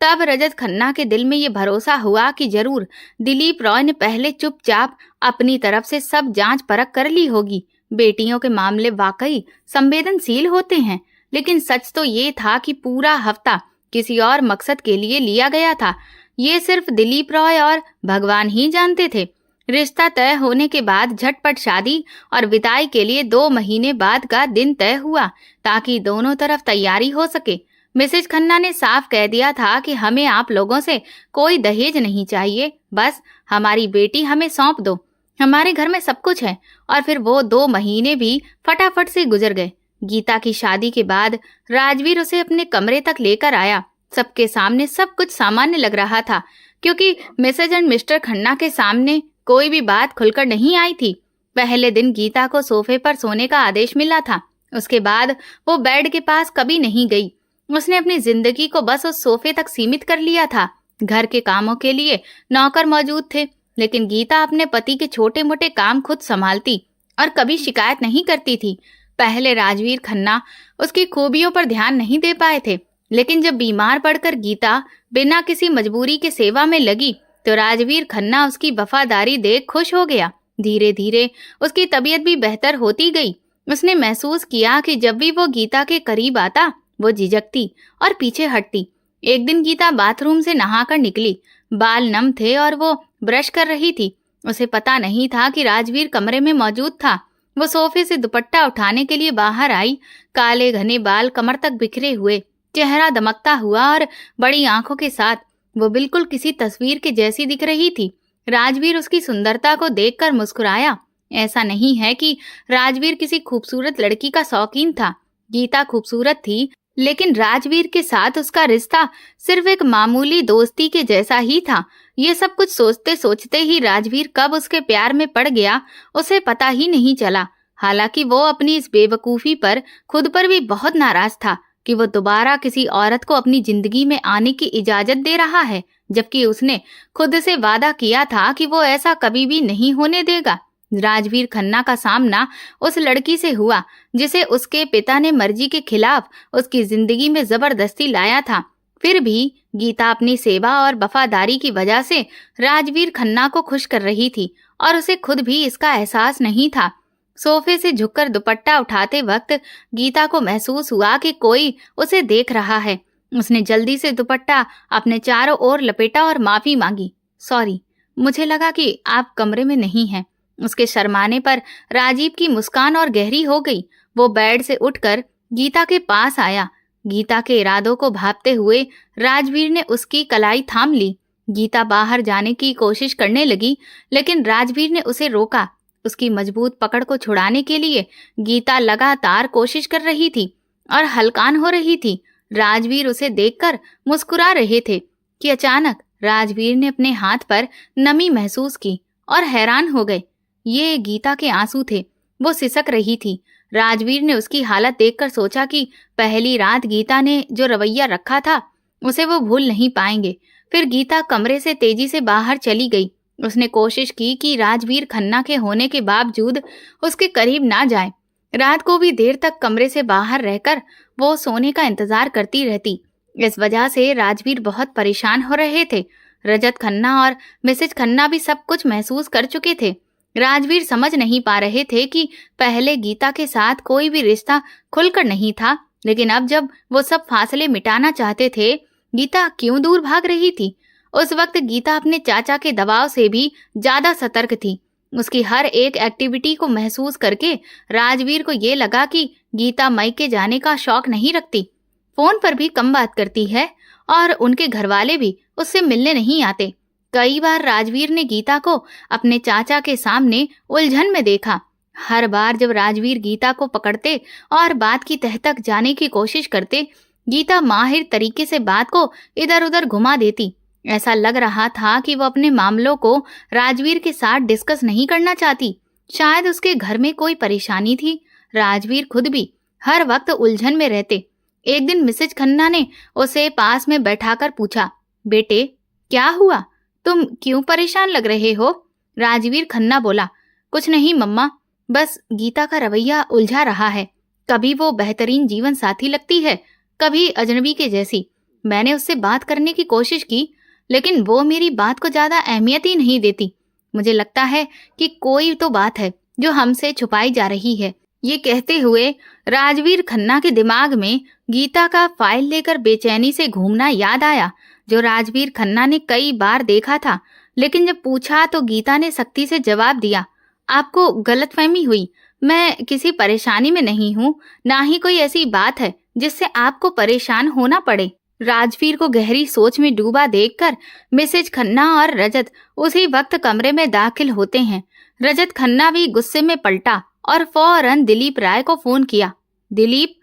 तब रजत खन्ना के दिल में ये भरोसा हुआ कि जरूर दिलीप रॉय ने पहले चुपचाप अपनी तरफ से सब जांच परख कर ली होगी। बेटियों के मामले वाकई संवेदनशील होते हैं, लेकिन सच तो ये था कि पूरा हफ्ता किसी और मकसद के लिए लिया गया था। ये सिर्फ दिलीप रॉय और भगवान ही जानते थे। रिश्ता तय होने के बाद झटपट शादी और विदाई के लिए 2 महीने बाद का दिन तय हुआ ताकि दोनों तरफ तैयारी हो सके। मिसेज खन्ना ने साफ कह दिया था कि हमें आप लोगों से कोई दहेज नहीं चाहिए, बस हमारी बेटी हमें सौंप दो, हमारे घर में सब कुछ है। और फिर वो 2 महीने भी फटाफट से गुजर गए। गीता की शादी के बाद राजवीर उसे अपने कमरे तक लेकर आया। सबके सामने सब कुछ सामान्य लग रहा था, क्योंकि मिसेज एंड मिस्टर खन्ना के सामने कोई भी बात खुलकर नहीं आई थी। पहले दिन गीता को सोफे पर सोने का आदेश मिला था। उसके बाद वो बेड के पास कभी नहीं गई। उसने अपनी जिंदगी को बस उस सोफे तक सीमित कर लिया था। घर के कामों के लिए नौकर मौजूद थे, लेकिन गीता अपने पति के छोटे मोटे काम खुद संभालती और कभी शिकायत नहीं करती थी। पहले राजवीर खन्ना उसकी खूबियों पर ध्यान नहीं दे पाए थे, लेकिन जब बीमार पड़कर गीता बिना किसी मजबूरी के सेवा में लगी तो राजवीर खन्ना उसकी वफादारी देख खुश हो गया। धीरे धीरे उसकी तबीयत भी बेहतर होती गई। उसने महसूस किया कि जब भी वो गीता के करीब आता वो झिझकती और पीछे हटती। एक दिन गीता बाथरूम से नहाकर निकली। बाल नम थे और वो ब्रश कर रही थी। उसे पता नहीं था कि राजवीर कमरे में मौजूद था। वो सोफे से दुपट्टा उठाने के लिए बाहर आई। काले घने बाल कमर तक बिखरे हुए, चेहरा दमकता हुआ और बड़ी आंखों के साथ वो बिल्कुल किसी तस्वीर के जैसी दिख रही थी। राजवीर उसकी सुंदरता को देखकर मुस्कुराया। ऐसा नहीं है कि राजवीर किसी खूबसूरत लड़की का शौकीन था। गीता खूबसूरत थी, लेकिन राजवीर के साथ उसका रिश्ता सिर्फ एक मामूली दोस्ती के जैसा ही था। ये सब कुछ सोचते सोचते ही राजवीर कब उसके प्यार में पड़ गया, उसे पता ही नहीं चला। हालांकि वो अपनी इस बेवकूफी पर खुद पर भी बहुत नाराज था कि वो दोबारा किसी औरत को अपनी जिंदगी में आने की इजाजत दे रहा है, जबकि उसने खुद से वादा किया था कि वो ऐसा कभी भी नहीं होने देगा। राजवीर खन्ना का सामना उस लड़की से हुआ जिसे उसके पिता ने मर्जी के खिलाफ उसकी जिंदगी में जबरदस्ती लाया था। फिर भी गीता अपनी सेवा और वफादारी की वजह से राजवीर खन्ना को खुश कर रही थी और उसे खुद भी इसका एहसास नहीं था। सोफे से झुककर दुपट्टा उठाते वक्त गीता को महसूस हुआ कि कोई उसे देख रहा है। उसने जल्दी से दुपट्टा अपने चारों ओर लपेटा और माफी मांगी। सॉरी, मुझे लगा कि आप कमरे में नहीं हैं। उसके शर्माने पर राजीव की मुस्कान और गहरी हो गई। वो बेड से उठकर गीता के पास आया। गीता के इरादों को भांपते हुए राजवीर ने उसकी कलाई थाम ली। गीता बाहर जाने की कोशिश करने लगी, लेकिन राजवीर ने उसे रोका। उसकी मजबूत पकड़ को छुड़ाने के लिए गीता लगातार कोशिश कर रही थी और हलकान हो रही थी। राजवीर उसे देखकर मुस्कुरा रहे थे कि अचानक राजवीर ने अपने हाथ पर नमी महसूस की और हैरान हो गए। ये गीता के आंसू थे। वो सिसक रही थी। राजवीर ने उसकी हालत देखकर सोचा कि पहली रात गीता ने जो रवैया रखा था उसे वो भूल नहीं पाएंगे। फिर गीता कमरे से तेजी से बाहर चली गई। उसने कोशिश की कि राजवीर खन्ना के होने के बावजूद उसके करीब ना जाए। रात को भी देर तक कमरे से बाहर रहकर वो सोने का इंतजार करती रहती। इस वजह से राजवीर बहुत परेशान हो रहे थे। रजत खन्ना और मिसेज खन्ना भी सब कुछ महसूस कर चुके थे। राजवीर समझ नहीं पा रहे थे कि पहले गीता के साथ कोई भी रिश्ता खुलकर नहीं था, लेकिन अब जब वो सब फासले मिटाना चाहते थे, गीता क्यों दूर भाग रही थी। उस वक्त गीता अपने चाचा के दबाव से भी ज्यादा सतर्क थी। उसकी हर एक एक्टिविटी को महसूस करके राजवीर को ये लगा कि गीता मायके जाने का शौक नहीं रखती, फोन पर भी कम बात करती है और उनके घरवाले भी उससे मिलने नहीं आते। कई बार राजवीर ने गीता को अपने चाचा के सामने उलझन में देखा। हर बार जब राजवीर गीता को पकड़ते और बात की तह तक जाने की कोशिश करते, गीता माहिर तरीके से बात को इधर उधर घुमा देती। ऐसा लग रहा था कि वो अपने मामलों को राजवीर के साथ डिस्कस नहीं करना चाहती। शायद उसके घर में कोई परेशानी थी। राजवीर खुद भी हर वक्त उलझन में रहते। एक दिन मिसेज खन्ना ने उसे पास में बैठाकर पूछा, बेटे क्या हुआ, तुम क्यों परेशान लग रहे हो? राजवीर खन्ना बोला, कुछ नहीं मम्मा, बस गीता का रवैया उलझा रहा है। कभी वो बेहतरीन जीवन साथी लगती है, कभी अजनबी के जैसी। मैंने उससे बात करने की कोशिश की, लेकिन वो मेरी बात को ज्यादा अहमियत ही नहीं देती। मुझे लगता है कि कोई तो बात है जो हमसे छुपाई जा रही है। ये कहते हुए राजवीर खन्ना के दिमाग में गीता का फाइल लेकर बेचैनी से घूमना याद आया, जो राजवीर खन्ना ने कई बार देखा था। लेकिन जब पूछा तो गीता ने सख्ती से जवाब दिया, आपको गलतफहमी हुई। मैं किसी परेशानी में नहीं हूँ, ना ही कोई ऐसी बात है जिससे आपको परेशान होना पड़े। राजवीर को गहरी सोच में डूबा देखकर मिसेज खन्ना और रजत उसी वक्त कमरे में दाखिल होते हैं। रजत खन्ना भी गुस्से में पलटा और फौरन दिलीप राय को फोन किया। दिलीप,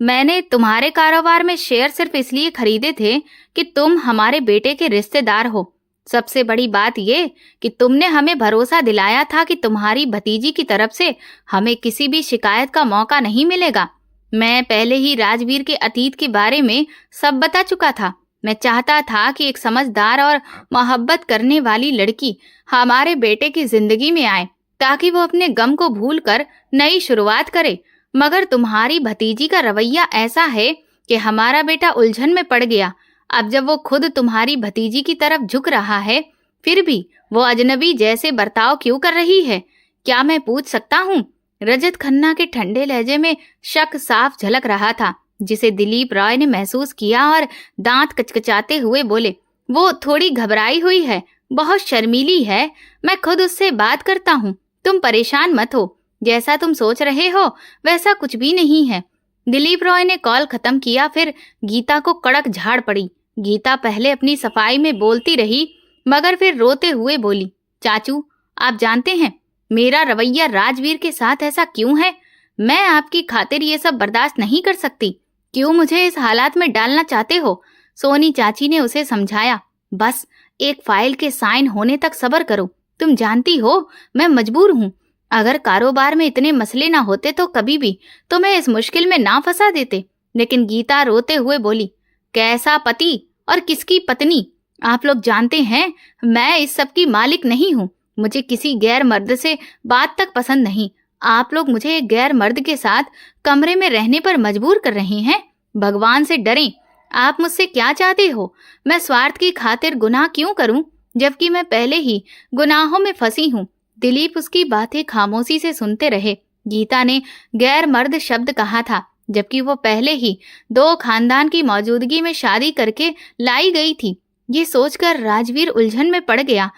मैंने तुम्हारे कारोबार में शेयर सिर्फ इसलिए खरीदे थे कि तुम हमारे बेटे के रिश्तेदार हो। सबसे बड़ी बात ये कि तुमने हमें भरोसा दिलाया था कि तुम्हारी भतीजी की तरफ से हमें किसी भी शिकायत का मौका नहीं मिलेगा। मैं पहले ही राजवीर के अतीत के बारे में सब बता चुका था। मैं चाहता था कि एक समझदार और मोहब्बत करने वाली लड़की हमारे बेटे की जिंदगी में आए, ताकि वो अपने गम को भूलकर नई शुरुआत करे। मगर तुम्हारी भतीजी का रवैया ऐसा है कि हमारा बेटा उलझन में पड़ गया। अब जब वो खुद तुम्हारी भतीजी की तरफ झुक रहा है, फिर भी वो अजनबी जैसे बर्ताव क्यों कर रही है? क्या मैं पूछ सकता हूँ? रजत खन्ना के ठंडे लहजे में शक साफ झलक रहा था। जिसे दिलीप रॉय ने महसूस किया और दांत कचकचाते हुए बोले, वो थोड़ी घबराई हुई है, बहुत शर्मीली है। मैं खुद उससे बात करता हूँ, तुम परेशान मत हो। जैसा तुम सोच रहे हो वैसा कुछ भी नहीं है। दिलीप रॉय ने कॉल खत्म किया। फिर गीता को कड़क झाड़ पड़ी। गीता पहले अपनी सफाई में बोलती रही, मगर फिर रोते हुए बोली, चाचू, आप जानते हैं मेरा रवैया राजवीर के साथ ऐसा क्यों है? मैं आपकी खातिर ये सब बर्दाश्त नहीं कर सकती। क्यों मुझे इस हालात में डालना चाहते हो? सोनी चाची ने उसे समझाया। बस एक फाइल के साइन होने तक सब्र करो। तुम जानती हो मैं मजबूर हूँ। अगर कारोबार में इतने मसले ना होते तो कभी भी तुम्हें इस मुश्किल में ना फंसा देते। लेकिन गीता रोते हुए बोली, कैसा पति और किसकी पत्नी? आप लोग जानते हैं मैं इस सब की मालिक नहीं हूँ। मुझे किसी गैर मर्द से बात तक पसंद नहीं। आप लोग मुझे एक गैर मर्द के साथ कमरे में रहने पर मजबूर कर रहे हैं। भगवान से डरें। आप मुझसे क्या चाहते हो? मैं स्वार्थ की खातिर गुनाह क्यों करूं, जबकि मैं पहले ही गुनाहों में फंसी हूं। दिलीप उसकी बातें खामोशी से सुनते रहे। गीता ने गैर मर्द शब्द कहा था, जबकि वो पहले ही 2 खानदान की मौजूदगी में शादी करके लाई गई थी। ये सोचकर राजवीर उलझन में पड़ गया।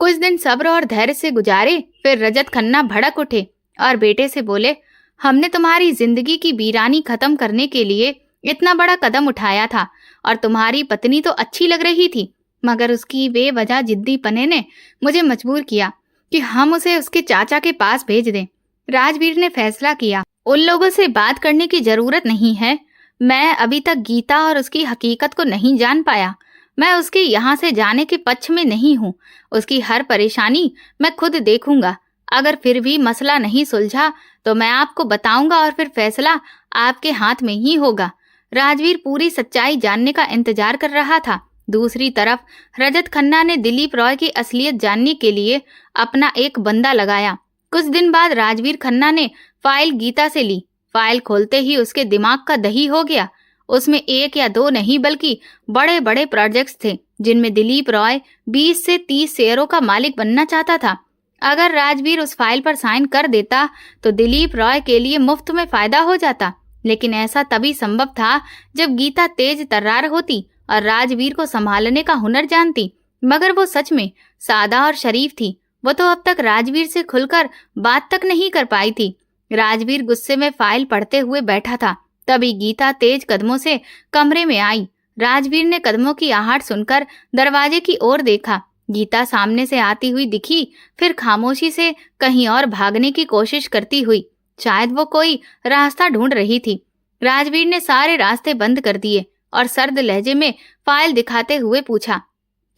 कुछ दिन सब्र और धैर्य से गुजारे। फिर रजत खन्ना भड़क उठे और बेटे से बोले, हमने तुम्हारी जिंदगी की वीरानी खत्म करने के लिए इतना बड़ा कदम उठाया था और तुम्हारी पत्नी तो अच्छी लग रही थी, मगर उसकी बेवजह जिद्दी पने ने मुझे मजबूर किया कि हम उसे उसके चाचा के पास भेज दें। राजवीर ने फैसला किया, उन लोगों से बात करने की जरूरत नहीं है। मैं अभी तक गीता और उसकी हकीकत को नहीं जान पाया। मैं उसके यहाँ से जाने के पक्ष में नहीं हूँ। उसकी हर परेशानी मैं खुद देखूंगा। अगर फिर भी मसला नहीं सुलझा तो मैं आपको बताऊंगा और फिर फैसला आपके हाथ में ही होगा। राजवीर पूरी सच्चाई जानने का इंतजार कर रहा था। दूसरी तरफ रजत खन्ना ने दिलीप रॉय की असलियत जानने के लिए अपना एक बंदा लगाया। कुछ दिन बाद राजवीर खन्ना ने फाइल गीता से ली। फाइल खोलते ही उसके दिमाग का दही हो गया। उसमें 1 या 2 नहीं बल्कि बड़े बड़े प्रोजेक्ट्स थे, जिनमें दिलीप रॉय 20 से 30 शेयरों का मालिक बनना चाहता था। अगर राजवीर उस फाइल पर साइन कर देता तो दिलीप रॉय के लिए मुफ्त में फायदा हो जाता। लेकिन ऐसा तभी संभव था जब गीता तेज तर्रार होती और राजवीर को संभालने का हुनर जानती। मगर वो सच में सादा और शरीफ थी। वो तो अब तक राजवीर से खुलकर बात तक नहीं कर पाई थी। राजवीर गुस्से में फाइल पढ़ते हुए बैठा था। तभी गीता तेज कदमों से कमरे में आई। राजवीर ने कदमों की आहट सुनकर दरवाजे की ओर देखा। गीता सामने से आती हुई दिखी, फिर खामोशी से कहीं और भागने की कोशिश करती हुई। शायद वो कोई रास्ता ढूंढ रही थी। राजवीर ने सारे रास्ते बंद कर दिए और सर्द लहजे में फाइल दिखाते हुए पूछा,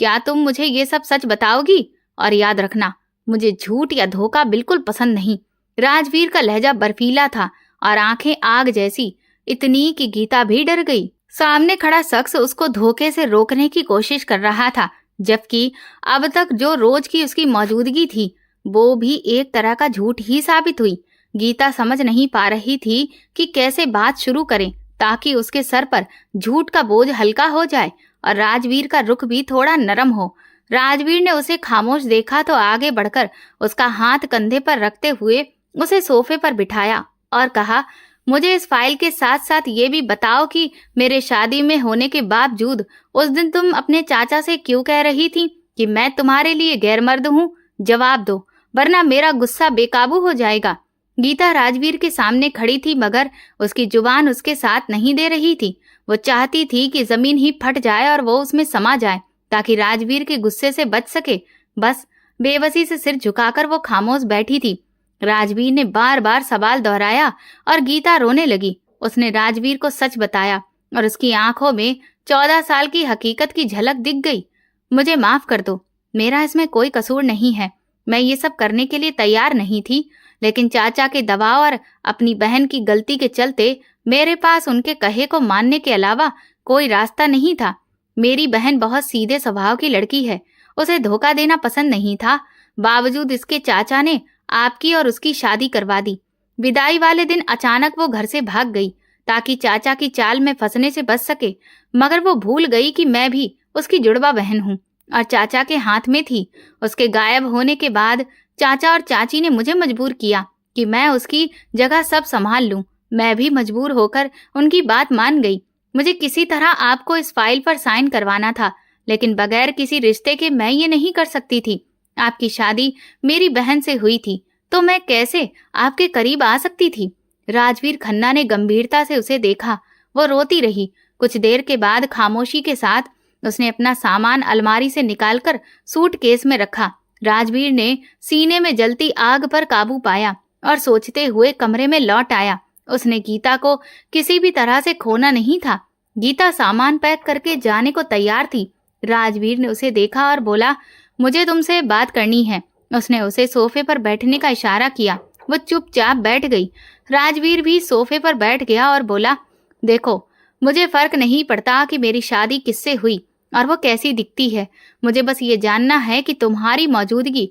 क्या तुम मुझे ये सब सच बताओगी? और याद रखना, मुझे झूठ या धोखा बिल्कुल पसंद नहीं। राजवीर का लहजा बर्फीला था और आंखें आग जैसी, इतनी कि गीता भी डर गई। सामने खड़ा शख्स उसको धोखे से रोकने की कोशिश कर रहा था, जबकि अब तक जो रोज की उसकी मौजूदगी थी वो भी एक तरह का झूठ ही साबित हुई। गीता समझ नहीं पा रही थी कि कैसे बात शुरू करें ताकि उसके सर पर झूठ का बोझ हल्का हो जाए और राजवीर का रुख भी थोड़ा नरम हो। राजवीर ने उसे खामोश देखा तो आगे बढ़कर उसका हाथ कंधे पर रखते हुए उसे सोफे पर बिठाया और कहा, मुझे इस फाइल के साथ साथ ये भी बताओ कि मेरे शादी में होने के बावजूद उस दिन तुम अपने चाचा से क्यों कह रही थी कि मैं तुम्हारे लिए गैरमर्द हूँ? जवाब दो, वरना मेरा गुस्सा बेकाबू हो जाएगा। गीता राजवीर के सामने खड़ी थी, मगर उसकी जुबान उसके साथ नहीं दे रही थी। वो चाहती थी कि जमीन ही फट जाए और वो उसमें समा जाए ताकि राजवीर के गुस्से से बच सके। बस बेबसी से सिर झुकाकर वो खामोश बैठी थी। राजवीर ने बार बार सवाल दोहराया और गीता रोने लगी। उसने राजवीर को सच बताया और उसकी आंखों में 14 साल की हकीकत की झलक दिख गई। मुझे माफ कर दो, मेरा इसमें कोई कसूर नहीं है। मैं ये सब करने के लिए तैयार नहीं थी, लेकिन चाचा के दबाव और अपनी बहन की गलती के चलते मेरे पास उनके कहे को मानने के अलावा कोई रास्ता नहीं था। मेरी बहन बहुत सीधे स्वभाव की लड़की है, उसे धोखा देना पसंद नहीं था। बावजूद इसके चाचा ने आपकी और उसकी शादी करवा दी। विदाई वाले दिन अचानक वो घर से भाग गई ताकि चाचा की चाल में फंसने से बच सके, मगर वो भूल गई कि मैं भी उसकी जुड़वा बहन हूँ और चाचा के हाथ में थी। उसके गायब होने के बाद चाचा और चाची ने मुझे मजबूर किया कि मैं उसकी जगह सब संभाल लूं। मैं भी मजबूर होकर उनकी बात मान गई। मुझे किसी तरह आपको इस फाइल पर साइन करवाना था, लेकिन बगैर किसी रिश्ते के मैं ये नहीं कर सकती थी। आपकी शादी मेरी बहन से हुई थी, तो मैं कैसे आपके करीब आ सकती थी? राजवीर खन्ना ने गंभीरता से उसे देखा। वो रोती रही। कुछ देर के बाद खामोशी के साथ उसने अपना सामान अलमारी से निकालकर सूटकेस में रखा। राजवीर ने सीने में जलती आग पर काबू पाया और सोचते हुए कमरे में लौट आया। उसने गीता को किसी भी तरह से खोना नहीं था। गीता सामान पैक करके जाने को तैयार थी। राजवीर ने उसे देखा और बोला, मुझे तुमसे बात करनी है। उसने उसे सोफे पर बैठने का इशारा किया। वो चुपचाप बैठ गई। राजवीर भी सोफे पर बैठ गया और बोला, देखो, मुझे फर्क नहीं पड़ता कि मेरी शादी किससे हुई और वो कैसी दिखती है। मुझे बस ये जानना है कि तुम्हारी मौजूदगी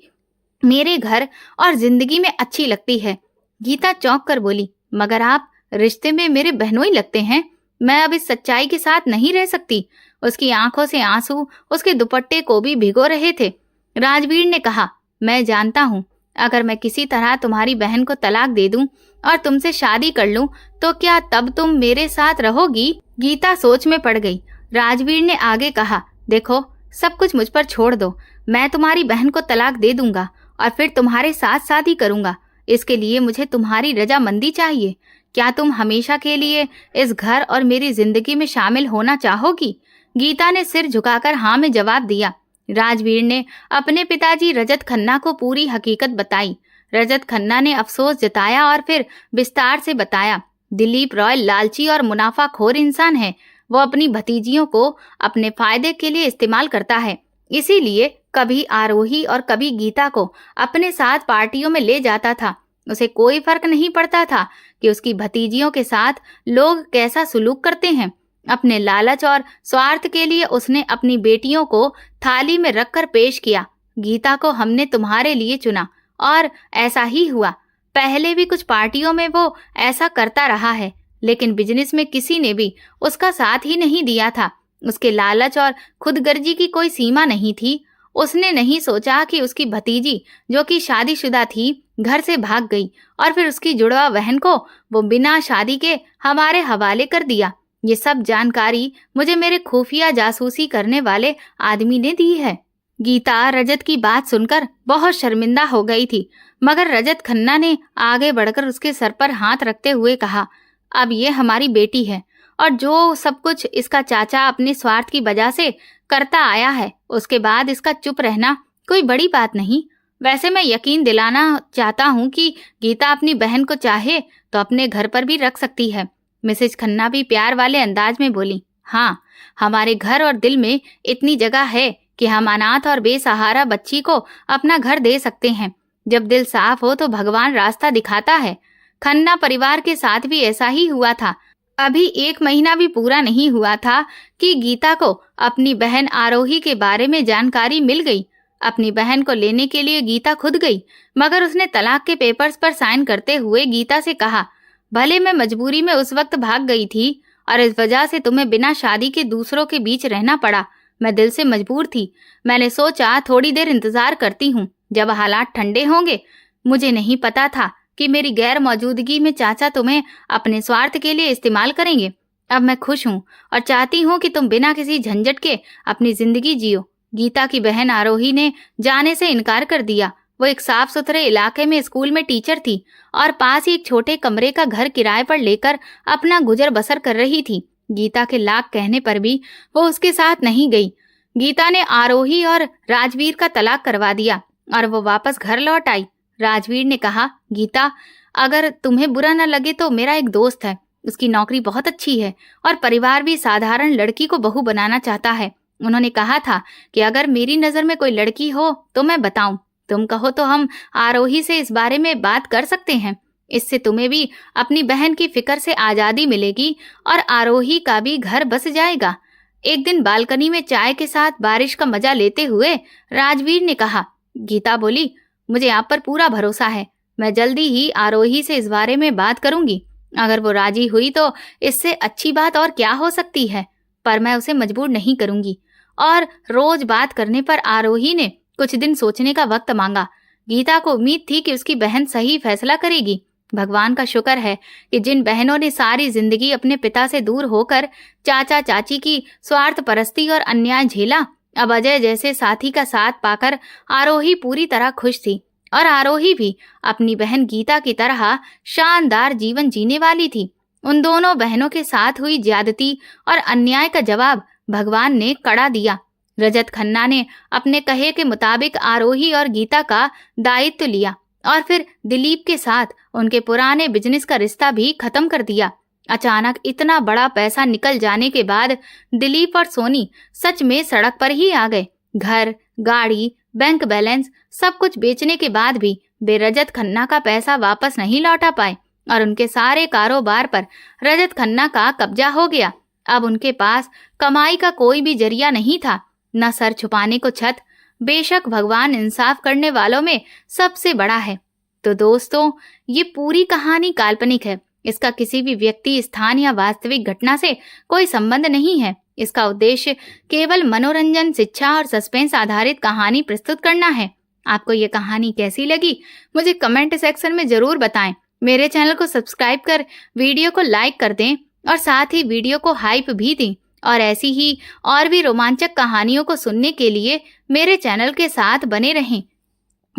मेरे घर और जिंदगी में अच्छी लगती है। गीता चौंक कर बोली, मगर आप रिश्ते में मेरे बहनोई लगते हैं। मैं अब इस सच्चाई के साथ नहीं रह सकती। उसकी आंखों से आंसू उसके दुपट्टे को भी भिगो रहे थे। राजवीर ने कहा, मैं जानता हूँ, अगर मैं किसी तरह तुम्हारी बहन को तलाक दे दूं और तुमसे शादी कर लूं, तो क्या तब तुम मेरे साथ रहोगी? गीता सोच में पड़ गई। राजवीर ने आगे कहा, देखो, सब कुछ मुझ पर छोड़ दो। मैं तुम्हारी बहन को तलाक दे दूंगा और फिर तुम्हारे साथ शादी करूंगा। इसके लिए मुझे तुम्हारी रजामंदी चाहिए। क्या तुम हमेशा के लिए इस घर और मेरी जिंदगी में शामिल होना चाहोगी? गीता ने सिर झुकाकर हाँ में जवाब दिया। राजवीर ने अपने पिताजी रजत खन्ना को पूरी हकीकत बताई। रजत खन्ना ने अफसोस जताया और फिर विस्तार से बताया, दिलीप रॉय लालची और मुनाफाखोर इंसान है। वो अपनी भतीजियों को अपने फायदे के लिए इस्तेमाल करता है। इसीलिए कभी आरोही और कभी गीता को अपने साथ पार्टियों में ले जाता था। उसे कोई फर्क नहीं पड़ता था कि उसकी भतीजियों के साथ लोग कैसा सुलूक करते हैं। अपने लालच और स्वार्थ के लिए उसने अपनी बेटियों को थाली में रखकर पेश किया। गीता को हमने तुम्हारे लिए चुना और ऐसा ही हुआ। पहले भी कुछ पार्टियों में वो ऐसा करता रहा है, लेकिन बिजनेस में किसी ने भी उसका साथ ही नहीं दिया था। उसके लालच और खुदगर्जी की कोई सीमा नहीं थी। उसने नहीं सोचा कि उसकी भतीजी, जो कि शादीशुदा थी, घर से भाग गई और फिर उसकी जुड़वा बहन को वो बिना शादी के हमारे हवाले कर दिया। ये सब जानकारी मुझे मेरे खुफिया जासूसी करने वाले आदमी ने दी है। गीता रजत की बात सुनकर बहुत शर्मिंदा हो गई थी, मगर रजत खन्ना ने आगे बढ़कर उसके सर पर हाथ रखते हुए कहा, अब ये हमारी बेटी है और जो सब कुछ इसका चाचा अपने स्वार्थ की वजह से करता आया है, उसके बाद इसका चुप रहना कोई बड़ी बात नहीं। वैसे मैं यकीन दिलाना चाहता हूँ कि गीता अपनी बहन को चाहे तो अपने घर पर भी रख सकती है। मिसेज खन्ना भी प्यार वाले अंदाज में बोली, हाँ, हमारे घर और दिल में इतनी जगह है कि हम अनाथ और बेसहारा बच्ची को अपना घर दे सकते हैं। जब दिल साफ हो तो भगवान रास्ता दिखाता है। खन्ना परिवार के साथ भी ऐसा ही हुआ था। अभी 1 महीना भी पूरा नहीं हुआ था कि गीता को अपनी बहन आरोही के बारे में जानकारी मिल गई। अपनी बहन को लेने के लिए गीता खुद गई, मगर उसने तलाक के पेपर्स पर साइन करते हुए गीता से कहा, भले मैं मजबूरी में उस वक्त भाग गई थी और इस वजह से तुम्हें बिना शादी के दूसरों के बीच रहना पड़ा। मैं दिल से मजबूर थी। मैंने सोचा थोड़ी देर इंतजार करती हूँ, जब हालात ठंडे होंगे। मुझे नहीं पता था कि मेरी गैर मौजूदगी में चाचा तुम्हें अपने स्वार्थ के लिए इस्तेमाल करेंगे। अब मैं खुश हूँ और चाहती हूँ कि तुम बिना किसी झंझट के अपनी जिंदगी जियो। गीता की बहन आरोही ने जाने से इनकार कर दिया। वो एक साफ सुथरे इलाके में स्कूल में टीचर थी और पास ही एक छोटे कमरे का घर किराए पर लेकर अपना गुजर बसर कर रही थी। गीता के लाख कहने पर भी वो उसके साथ नहीं गई। गीता ने आरोही और राजवीर का तलाक करवा दिया और वो वापस घर लौट आई। राजवीर ने कहा, गीता, अगर तुम्हें बुरा न लगे तो मेरा एक दोस्त है। उसकी नौकरी बहुत अच्छी है और परिवार भी साधारण लड़की को बहू बनाना चाहता है। उन्होंने कहा था कि अगर मेरी नजर में कोई लड़की हो तो मैं बताऊं। तुम कहो तो हम आरोही से इस बारे में बात कर सकते हैं। इससे तुम्हें भी अपनी बहन की फिक्र से आजादी मिलेगी और आरोही का भी घर बस जाएगा। एक दिन बालकनी में चाय के साथ बारिश का मजा लेते हुए राजवीर ने कहा। गीता बोली, मुझे आप पर पूरा भरोसा है। मैं जल्दी ही आरोही से इस बारे में बात करूंगी। अगर वो राजी हुई तो इससे अच्छी बात और क्या हो सकती है, पर मैं उसे मजबूर नहीं करूंगी। और रोज बात करने पर आरोही ने कुछ दिन सोचने का वक्त मांगा। गीता को उम्मीद थी कि उसकी बहन सही फैसला करेगी। भगवान का शुक्र है कि जिन बहनों ने सारी जिंदगी अपने पिता से दूर होकर चाचा चाची की स्वार्थ परस्ती और अन्याय झेला, अब अजय जैसे साथी का साथ पाकर आरोही पूरी तरह खुश थी। और आरोही भी अपनी बहन गीता की तरह शानदार जीवन जीने वाली थी। उन दोनों बहनों के साथ हुई ज्यादती और अन्याय का जवाब भगवान ने कड़ा दिया। रजत खन्ना ने अपने कहे के मुताबिक आरोही और गीता का दायित्व लिया और फिर दिलीप के साथ उनके पुराने बिजनेस का रिश्ता भी खत्म कर दिया। अचानक इतना बड़ा पैसा निकल जाने के बाद दिलीप और सोनी सच में सड़क पर ही आ गए। घर, गाड़ी, बैंक बैलेंस सब कुछ बेचने के बाद भी वे रजत खन्ना का पैसा वापस नहीं लौटा पाए और उनके सारे कारोबार पर रजत खन्ना का कब्जा हो गया। अब उनके पास कमाई का कोई भी जरिया नहीं था, न सर छुपाने को छत। बेशक भगवान इंसाफ करने वालों में सबसे बड़ा है। तो दोस्तों, ये पूरी कहानी काल्पनिक है। इसका किसी भी व्यक्ति, स्थान या वास्तविक घटना से कोई संबंध नहीं है। इसका उद्देश्य केवल मनोरंजन, शिक्षा और सस्पेंस आधारित कहानी प्रस्तुत करना है। आपको ये कहानी कैसी लगी मुझे कमेंट सेक्शन में जरूर बताएं। मेरे चैनल को सब्सक्राइब कर वीडियो को लाइक कर दें और साथ ही वीडियो को हाइप भी दें। और ऐसी ही और भी रोमांचक कहानियों को सुनने के लिए मेरे चैनल के साथ बने रहें।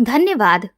धन्यवाद।